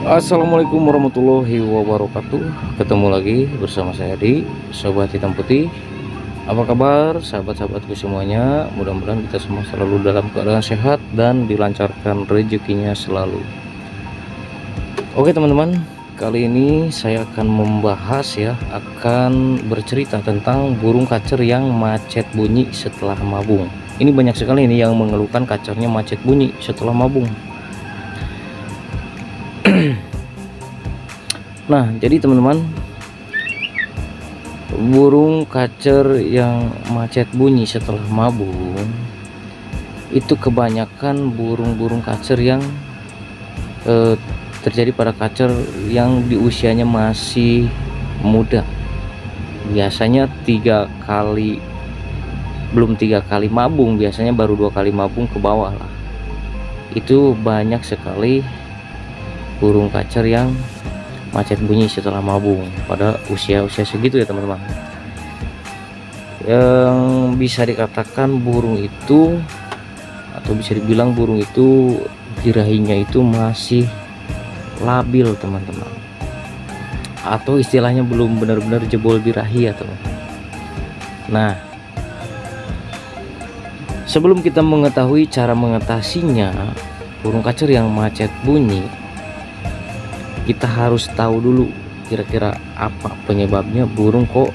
Assalamualaikum warahmatullahi wabarakatuh. Ketemu lagi bersama saya di Sobat Hitam Putih. Apa kabar sahabat-sahabatku semuanya? Mudah-mudahan kita semua selalu dalam keadaan sehat dan dilancarkan rezekinya selalu. Oke teman-teman, kali ini saya akan membahas akan bercerita tentang burung kacer yang macet bunyi setelah mabung. Ini banyak sekali ini yang mengeluhkan kacernya macet bunyi setelah mabung. Nah, jadi teman-teman, burung kacer yang macet bunyi setelah mabung itu kebanyakan burung-burung kacer yang terjadi pada kacer yang di usianya masih muda. Biasanya belum tiga kali mabung, biasanya baru 2 kali mabung ke bawah lah. Itu banyak sekali burung kacer yang macet bunyi setelah mabung pada usia-usia segitu ya teman-teman. Yang bisa dikatakan burung itu, atau bisa dibilang burung itu birahinya itu masih labil teman-teman, atau istilahnya belum benar-benar jebol birahi ya teman-teman. Nah, sebelum kita mengetahui cara mengatasinya burung kacer yang macet bunyi, kita harus tahu dulu kira-kira apa penyebabnya burung kok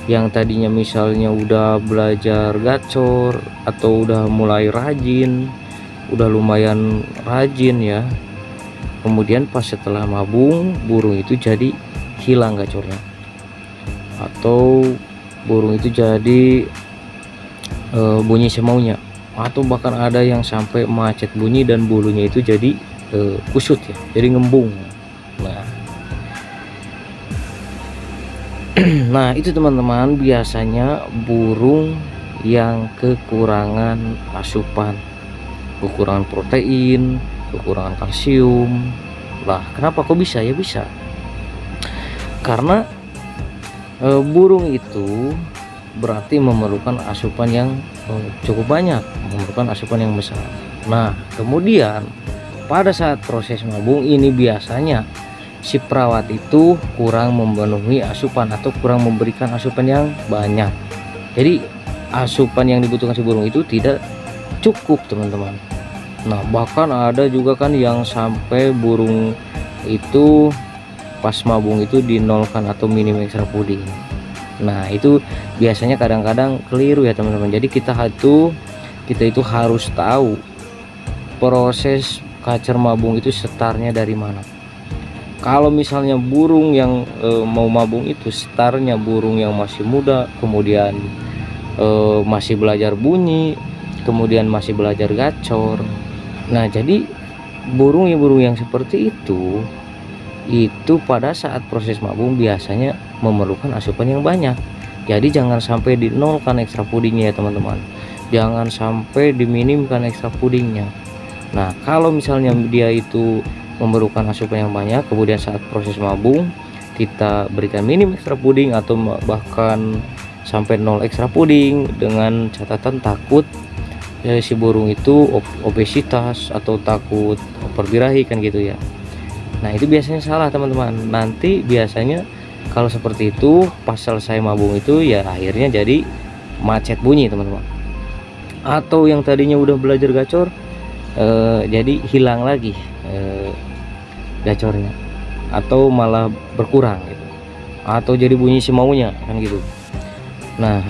yang tadinya misalnya udah belajar gacor atau udah mulai rajin, udah lumayan rajin ya, kemudian pas setelah mabung burung itu jadi hilang gacornya, atau burung itu jadi bunyi semaunya, atau bahkan ada yang sampai macet bunyi dan bulunya itu jadi kusut ya, jadi ngembung. Nah itu teman-teman, biasanya burung yang kekurangan asupan, kekurangan protein, kekurangan kalsium lah. Kenapa kok bisa? Ya bisa karena burung itu berarti memerlukan asupan yang cukup banyak, memerlukan asupan yang besar. Nah kemudian pada saat proses mabung ini biasanya si perawat itu kurang memenuhi asupan atau kurang memberikan asupan yang banyak. Jadi asupan yang dibutuhkan si burung itu tidak cukup teman-teman. Nah bahkan ada juga kan yang sampai burung itu pas mabung itu dinolkan atau minim ekstra puding. Nah itu biasanya kadang-kadang keliru ya teman-teman. Jadi kita itu harus tahu proses kacer mabung itu startnya dari mana. Kalau misalnya burung yang mau mabung itu startnya burung yang masih muda, kemudian masih belajar bunyi, kemudian masih belajar gacor. Nah jadi burung yang seperti itu pada saat proses mabung biasanya memerlukan asupan yang banyak. Jadi jangan sampai dinolkan ekstra pudingnya ya teman-teman, jangan sampai diminimkan ekstra pudingnya. Nah kalau misalnya dia itu memerlukan asupan yang banyak, kemudian saat proses mabung kita berikan minim ekstra puding atau bahkan sampai 0 ekstra puding, dengan catatan takut si burung itu obesitas atau takut overbirahi kan gitu ya. Nah itu biasanya salah teman-teman. Nanti biasanya kalau seperti itu pas selesai mabung itu ya akhirnya jadi macet bunyi teman-teman, atau yang tadinya udah belajar gacor jadi hilang lagi gacornya, atau malah berkurang gitu, atau jadi bunyi semaunya kan gitu. Nah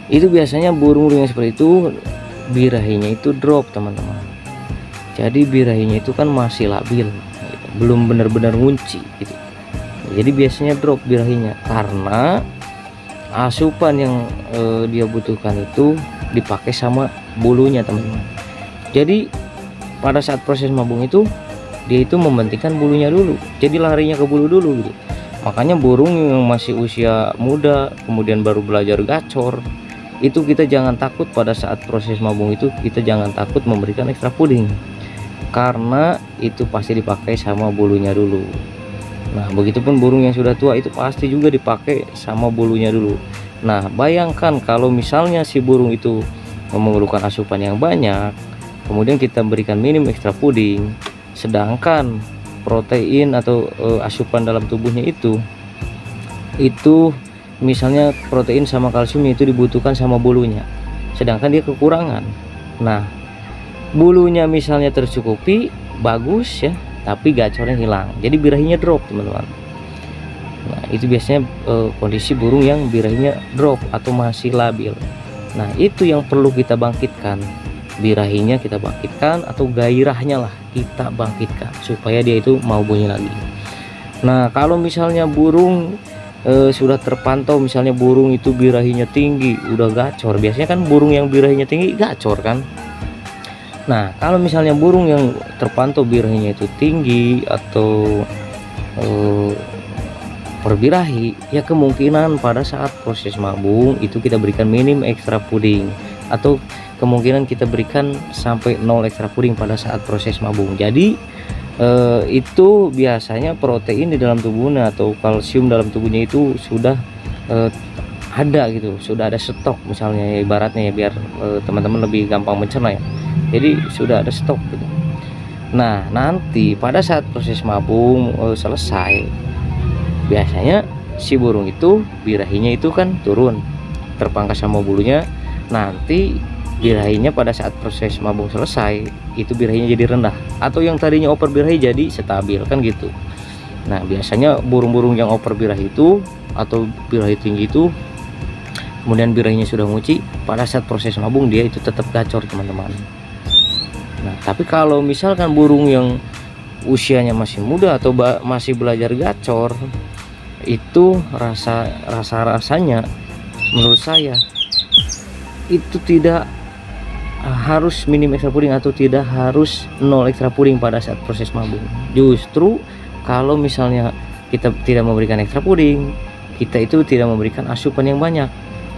itu biasanya burung-burung yang seperti itu birahinya itu drop teman-teman. Jadi birahinya itu kan masih labil gitu, belum benar-benar ngunci gitu. Jadi biasanya drop birahinya karena asupan yang dia butuhkan itu dipakai sama bulunya teman-teman. Jadi pada saat proses mabung itu dia itu mementingkan bulunya dulu, jadi larinya ke bulu dulu gitu. Makanya burung yang masih usia muda kemudian baru belajar gacor itu kita jangan takut pada saat proses mabung itu, kita jangan takut memberikan ekstra puding karena itu pasti dipakai sama bulunya dulu. Nah begitupun burung yang sudah tua itu pasti juga dipakai sama bulunya dulu. Nah bayangkan kalau misalnya si burung itu memerlukan asupan yang banyak, kemudian kita berikan minim ekstra puding, sedangkan protein atau asupan dalam tubuhnya itu misalnya protein sama kalsium itu dibutuhkan sama bulunya, sedangkan dia kekurangan. Nah, bulunya misalnya tercukupi, bagus ya, tapi gacornya hilang, jadi birahinya drop teman-teman. Nah, itu biasanya kondisi burung yang birahinya drop atau masih labil. Nah, itu yang perlu kita bangkitkan, birahinya kita bangkitkan atau gairahnya lah kita bangkitkan supaya dia itu mau bunyi lagi. Nah, kalau misalnya burung sudah terpantau, misalnya burung itu birahinya tinggi, udah gacor, biasanya kan burung yang birahinya tinggi gacor kan. Nah, kalau misalnya burung yang terpantau birahinya itu tinggi atau berbirahi, ya kemungkinan pada saat proses mabung itu kita berikan minim ekstra puding, atau kemungkinan kita berikan sampai 0 ekstra puding pada saat proses mabung. Jadi itu biasanya protein di dalam tubuhnya atau kalsium dalam tubuhnya itu sudah ada gitu, sudah ada stok misalnya ya, ibaratnya ya, biar teman-teman lebih gampang mencerna ya. Jadi sudah ada stok gitu. Nah, nanti pada saat proses mabung selesai, biasanya si burung itu birahinya itu kan turun, terpangkas sama bulunya. Nanti birahinya pada saat proses mabung selesai itu birahinya jadi rendah, atau yang tadinya oper birahi jadi stabil kan gitu. Nah, biasanya burung-burung yang oper birahi itu atau birahi tinggi itu kemudian birahinya sudah nguci, pada saat proses mabung dia itu tetap gacor teman-teman. Nah, tapi kalau misalkan burung yang usianya masih muda atau masih belajar gacor, itu rasanya menurut saya itu tidak harus minim ekstra puding atau tidak harus 0 ekstra puding pada saat proses mabung. Justru kalau misalnya kita tidak memberikan ekstra puding, kita itu tidak memberikan asupan yang banyak,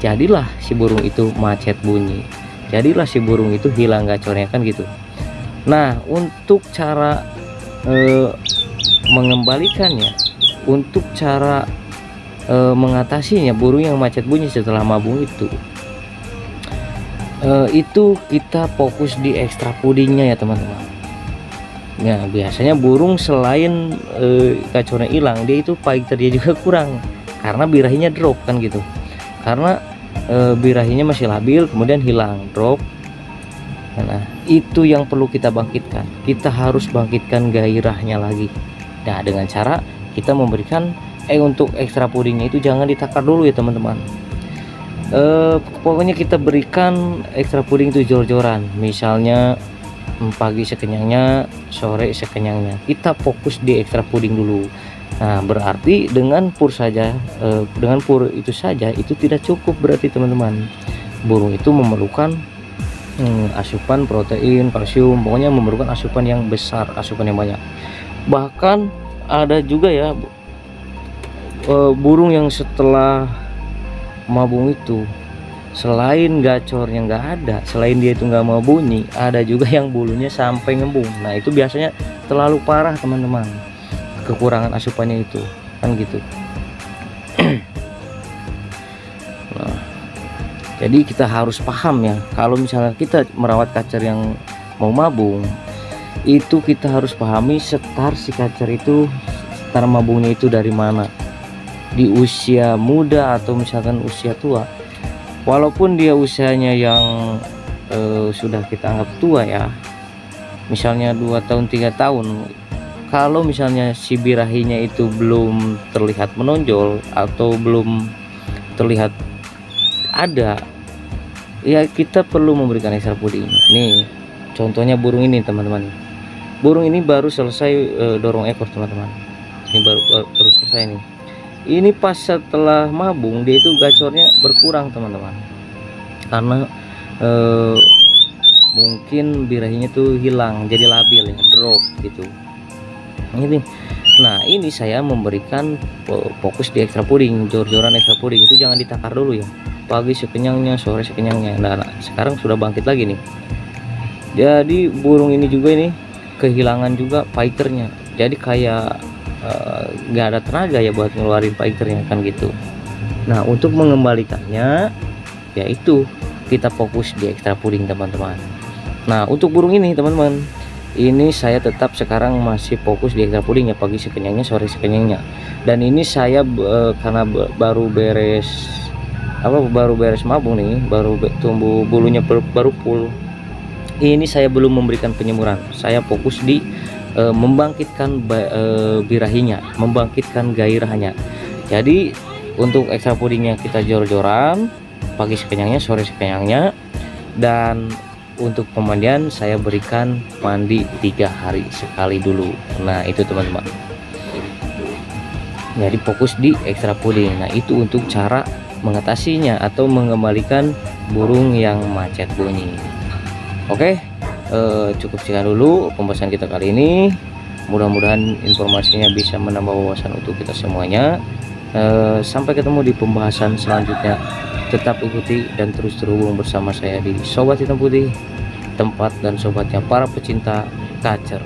jadilah si burung itu macet bunyi, jadilah si burung itu hilang gacornya kan gitu. Nah, untuk cara mengembalikannya, untuk cara mengatasinya burung yang macet bunyi setelah mabung itu kita fokus di ekstra pudingnya ya teman-teman. Nah, biasanya burung selain gacornya hilang, dia itu fighternya juga kurang karena birahinya drop kan gitu, karena birahinya masih labil kemudian hilang, drop. Nah, itu yang perlu kita bangkitkan, kita harus bangkitkan gairahnya lagi. Nah, dengan cara kita memberikan untuk ekstra pudingnya itu jangan ditakar dulu ya teman-teman. Pokoknya kita berikan ekstra puding itu jor-joran, misalnya pagi sekenyangnya, sore sekenyangnya, kita fokus di ekstra puding dulu. Nah, berarti dengan pur saja, dengan pur itu saja itu tidak cukup berarti teman-teman. Burung itu memerlukan asupan protein, kalsium, pokoknya memerlukan asupan yang besar, asupan yang banyak. Bahkan ada juga ya burung yang setelah mabung itu selain gacornya nggak ada, selain dia itu nggak mau bunyi, ada juga yang bulunya sampai ngembung. Nah, itu biasanya terlalu parah teman-teman, kekurangan asupannya itu kan gitu. Nah, jadi kita harus paham ya, kalau misalnya kita merawat kacer yang mau mabung, itu kita harus pahami setar si kacer itu, setar mabungnya itu dari mana, di usia muda atau misalkan usia tua. Walaupun dia usianya yang sudah kita anggap tua ya, misalnya 2 tahun 3 tahun, kalau misalnya si birahinya itu belum terlihat menonjol atau belum terlihat ada, ya kita perlu memberikan ekstra puding. Nih contohnya burung ini teman-teman, burung ini baru selesai dorong ekor teman-teman, ini baru selesai nih. Ini pas setelah mabung dia itu gacornya berkurang teman-teman, karena mungkin birahinya tuh hilang, jadi labil ya, drop gitu ini. Nah, ini saya memberikan fokus di ekstra puding, jor-joran ekstra puding itu jangan ditakar dulu ya, pagi sekenyangnya, sore sekenyangnya. Nah, sekarang sudah bangkit lagi nih, jadi burung ini juga ini kehilangan juga fighternya, jadi kayak nggak ada tenaga ya buat ngeluarin fighternya kan gitu. Nah, untuk mengembalikannya yaitu kita fokus di ekstra puding teman-teman. Nah, untuk burung ini teman-teman, ini saya tetap sekarang masih fokus di extra puding ya, pagi sekenyangnya, sore sekenyangnya. Dan ini saya karena baru beres mabung nih, baru tumbuh bulunya baru full. Ini saya belum memberikan penyemuran, saya fokus di membangkitkan birahinya, membangkitkan gairahnya. Jadi untuk extra pudingnya kita jor-joran, pagi sekenyangnya, sore sekenyangnya. Dan untuk pemandian saya berikan mandi 3 hari sekali dulu. Nah itu teman-teman, jadi fokus di extra puding. Nah itu untuk cara mengatasinya atau mengembalikan burung yang macet bunyi. Oke, cukup sekian dulu pembahasan kita kali ini. Mudah-mudahan informasinya bisa menambah wawasan untuk kita semuanya. Sampai ketemu di pembahasan selanjutnya. Tetap ikuti dan terus terhubung bersama saya di Sobat Hitam Putih, tempat dan sobatnya para pecinta kacer.